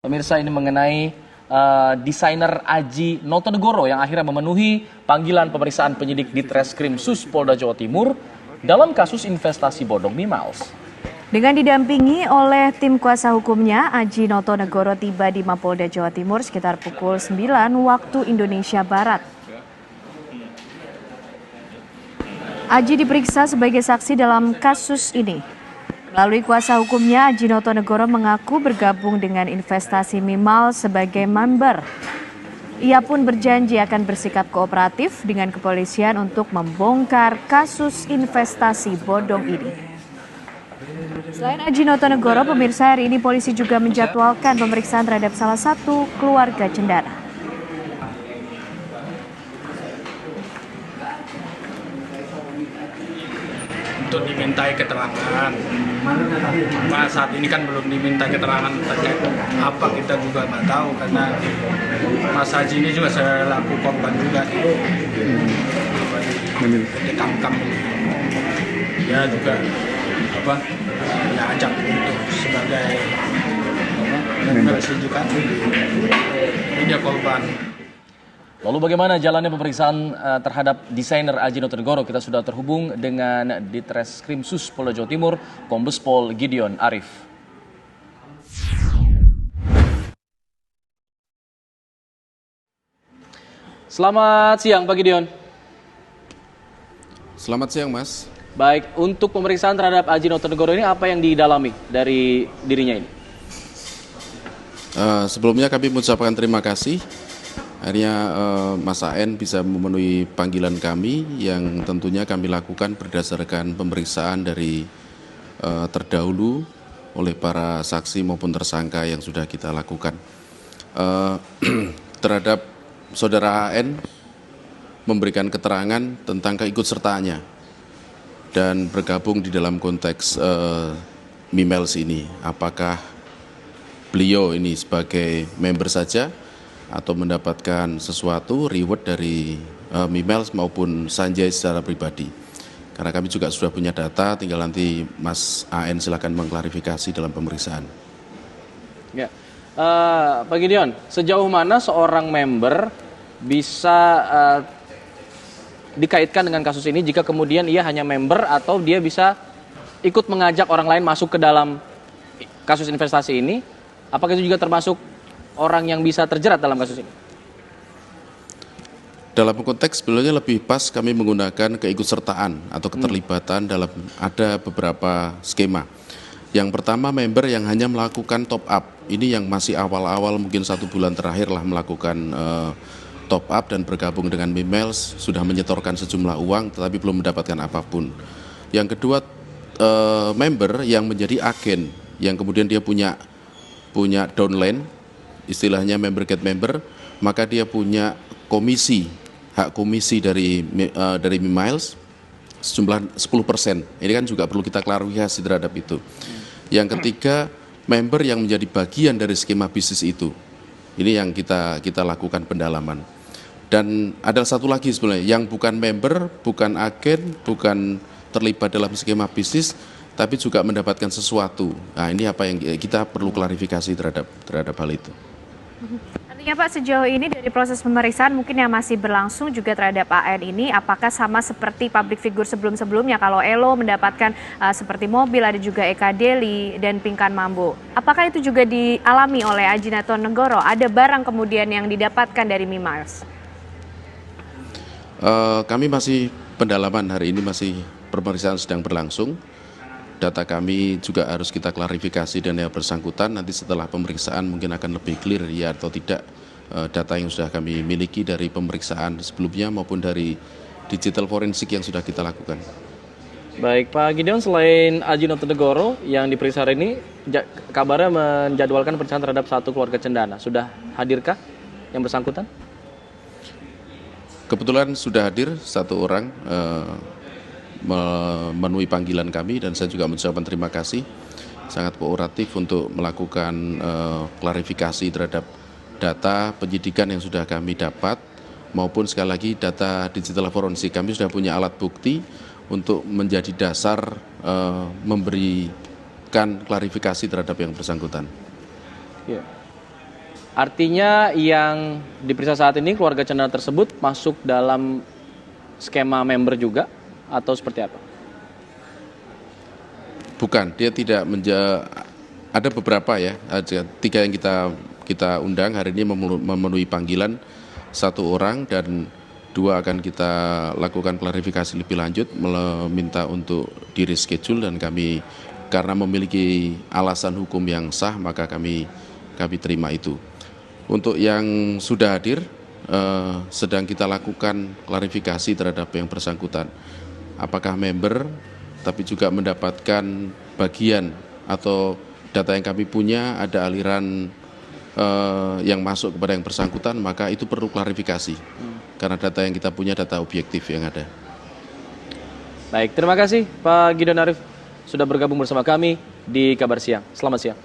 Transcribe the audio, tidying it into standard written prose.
Pemirsa, ini mengenai desainer Aji Notonegoro yang akhirnya memenuhi panggilan pemeriksaan penyidik di Treskrim Sus Polda Jawa Timur dalam kasus investasi bodong Mimiles. Dengan didampingi oleh tim kuasa hukumnya, Aji Notonegoro tiba di Mapolda Jawa Timur sekitar pukul 9 waktu Indonesia Barat. Aji diperiksa sebagai saksi dalam kasus ini. Melalui kuasa hukumnya, Aji Notonegoro mengaku bergabung dengan investasi Mimiles sebagai member. Ia pun berjanji akan bersikap kooperatif dengan kepolisian untuk membongkar kasus investasi bodong ini. Selain Aji Notonegoro, pemirsa, hari ini polisi juga menjadwalkan pemeriksaan terhadap salah satu keluarga cendana. Untuk dimintai keterangan, saat ini kan belum diminta keterangan terkait apa, kita juga nggak tahu karena Mas Haji ini juga selaku korban juga di Kamkam ini. Dia juga diajak untuk sebagai membersi juga, ini dia korban. Lalu bagaimana jalannya pemeriksaan terhadap desainer Aji Notonegoro? Kita sudah terhubung dengan di Treskrim Sus Polda Jawa Timur, Kombes Pol Gideon Arif. Selamat siang Pak Gideon. Selamat siang Mas. Baik, untuk pemeriksaan terhadap Aji Notonegoro ini apa yang didalami dari dirinya ini? Sebelumnya kami mengucapkan terima kasih. Akhirnya Mas AN bisa memenuhi panggilan kami yang tentunya kami lakukan berdasarkan pemeriksaan dari terdahulu oleh para saksi maupun tersangka yang sudah kita lakukan. Terhadap saudara AN memberikan keterangan tentang keikutsertaannya dan bergabung di dalam konteks Mimiles ini. Apakah beliau ini sebagai member saja atau mendapatkan sesuatu reward dari Mimiles maupun Sanjay secara pribadi. Karena kami juga sudah punya data, tinggal nanti Mas AN silakan mengklarifikasi dalam pemeriksaan. Ya, Pak Gideon, sejauh mana seorang member bisa dikaitkan dengan kasus ini jika kemudian ia hanya member atau dia bisa ikut mengajak orang lain masuk ke dalam kasus investasi ini? Apakah itu juga termasuk orang yang bisa terjerat dalam kasus ini? Dalam konteks sebenarnya lebih pas kami menggunakan keikutsertaan atau keterlibatan dalam ada beberapa skema. Yang pertama, member yang hanya melakukan top up. Ini yang masih awal-awal, mungkin 1 bulan terakhir lah melakukan top up dan bergabung dengan Mimiles, sudah menyetorkan sejumlah uang tetapi belum mendapatkan apapun. Yang kedua, member yang menjadi agen, yang kemudian dia punya downline, istilahnya member get member, maka dia punya hak komisi dari Mimiles sejumlah 10%. Ini kan juga perlu kita klarifikasi terhadap itu. Yang ketiga, member yang menjadi bagian dari skema bisnis itu. Ini yang kita lakukan pendalaman. Dan ada satu lagi sebenarnya, yang bukan member, bukan agen, bukan terlibat dalam skema bisnis, tapi juga mendapatkan sesuatu. Nah, ini apa yang kita perlu klarifikasi terhadap hal itu. Artinya Pak, sejauh ini dari proses pemeriksaan mungkin yang masih berlangsung juga terhadap AN ini, apakah sama seperti public figure sebelum-sebelumnya? Kalau Elo mendapatkan seperti mobil, ada juga Eka Deli dan Pinkan Mambo. Apakah itu juga dialami oleh Aji Notonegoro? Ada barang kemudian yang didapatkan dari Mimiles? Kami masih pendalaman, hari ini masih pemeriksaan sedang berlangsung. Data kami juga harus kita klarifikasi dan yang bersangkutan nanti setelah pemeriksaan mungkin akan lebih clear ya atau tidak data yang sudah kami miliki dari pemeriksaan sebelumnya maupun dari digital forensik yang sudah kita lakukan. Baik Pak Gideon, selain Aji Notonegoro yang diperiksa hari ini, kabarnya menjadwalkan pemeriksaan terhadap satu keluarga cendana. Sudah hadirkah yang bersangkutan? Kebetulan sudah hadir satu orang memenuhi panggilan kami dan saya juga mengucapkan terima kasih sangat kooperatif untuk melakukan klarifikasi terhadap data penyidikan yang sudah kami dapat maupun sekali lagi data digital forensik. Kami sudah punya alat bukti untuk menjadi dasar memberikan klarifikasi terhadap yang bersangkutan. Ya. Artinya yang diperiksa saat ini keluarga Chandra tersebut masuk dalam skema member juga atau seperti apa? Bukan, dia tidak ada beberapa ya, ada 3 yang kita undang hari ini memenuhi panggilan 1 orang dan 2 akan kita lakukan klarifikasi lebih lanjut, meminta untuk di reschedule dan kami karena memiliki alasan hukum yang sah maka kami terima itu. Untuk yang sudah hadir sedang kita lakukan klarifikasi terhadap yang bersangkutan. Apakah member tapi juga mendapatkan bagian atau data yang kami punya ada aliran yang masuk kepada yang bersangkutan, maka itu perlu klarifikasi. Karena data yang kita punya data objektif yang ada. Baik, terima kasih Pak Gideon Arif sudah bergabung bersama kami di Kabar Siang. Selamat siang.